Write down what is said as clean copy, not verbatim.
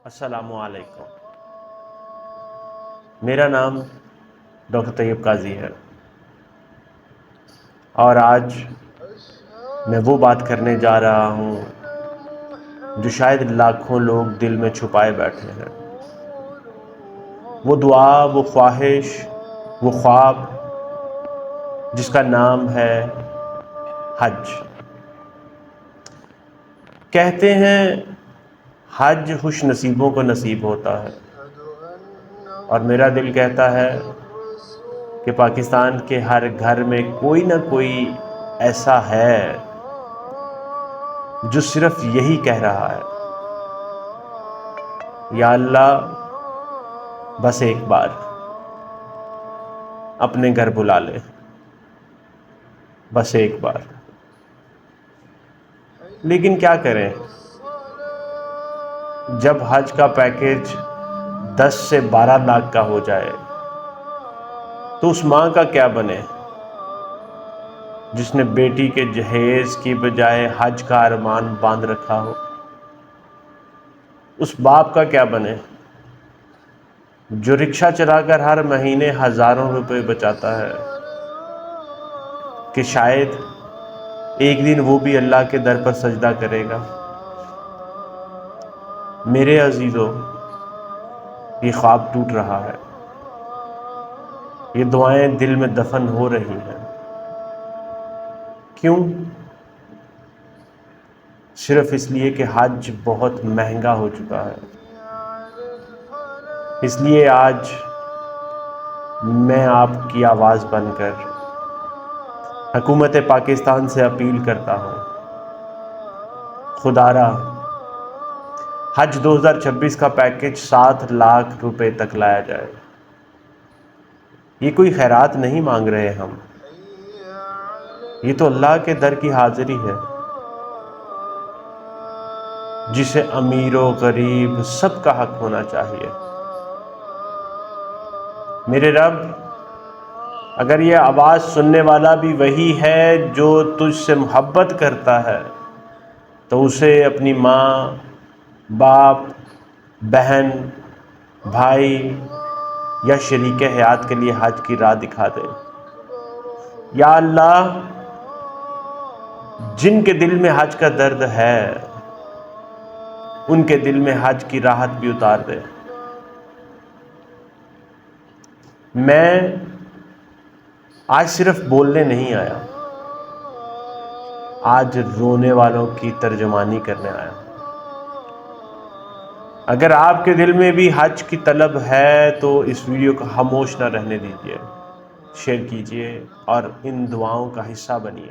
السلام علیکم، میرا نام ڈاکٹر طیب قاضی ہے اور آج میں وہ بات کرنے جا رہا ہوں جو شاید لاکھوں لوگ دل میں چھپائے بیٹھے ہیں۔ وہ دعا، وہ خواہش، وہ خواب جس کا نام ہے حج۔ کہتے ہیں حج خوش نصیبوں کو نصیب ہوتا ہے، اور میرا دل کہتا ہے کہ پاکستان کے ہر گھر میں کوئی نہ کوئی ایسا ہے جو صرف یہی کہہ رہا ہے، یا اللہ بس ایک بار اپنے گھر بلا لے، بس ایک بار۔ لیکن کیا کریں، جب حج کا پیکیج 10 سے 12 لاکھ کا ہو جائے تو اس ماں کا کیا بنے جس نے بیٹی کے جہیز کی بجائے حج کا ارمان باندھ رکھا ہو؟ اس باپ کا کیا بنے جو رکشہ چلا کر ہر مہینے ہزاروں روپے بچاتا ہے کہ شاید ایک دن وہ بھی اللہ کے در پر سجدہ کرے گا؟ میرے عزیزو، یہ خواب ٹوٹ رہا ہے، یہ دعائیں دل میں دفن ہو رہی ہیں۔ کیوں؟ صرف اس لیے کہ حج بہت مہنگا ہو چکا ہے۔ اس لیے آج میں آپ کی آواز بن کر حکومت پاکستان سے اپیل کرتا ہوں، خدا را حج 2026 کا پیکیج 7 لاکھ روپے تک لایا جائے۔ یہ کوئی خیرات نہیں مانگ رہے ہم، یہ تو اللہ کے در کی حاضری ہے جسے امیر و غریب سب کا حق ہونا چاہیے۔ میرے رب، اگر یہ آواز سننے والا بھی وہی ہے جو تجھ سے محبت کرتا ہے تو اسے اپنی ماں، باپ، بہن، بھائی یا شریک حیات کے لیے حج کی راہ دکھا دے۔ یا اللہ، جن کے دل میں حج کا درد ہے ان کے دل میں حج کی راحت بھی اتار دے۔ میں آج صرف بولنے نہیں آیا، آج رونے والوں کی ترجمانی کرنے آیا۔ اگر آپ کے دل میں بھی حج کی طلب ہے تو اس ویڈیو کو خاموش نہ رہنے دیجیے، شیئر کیجیے اور ان دعاؤں کا حصہ بنیے۔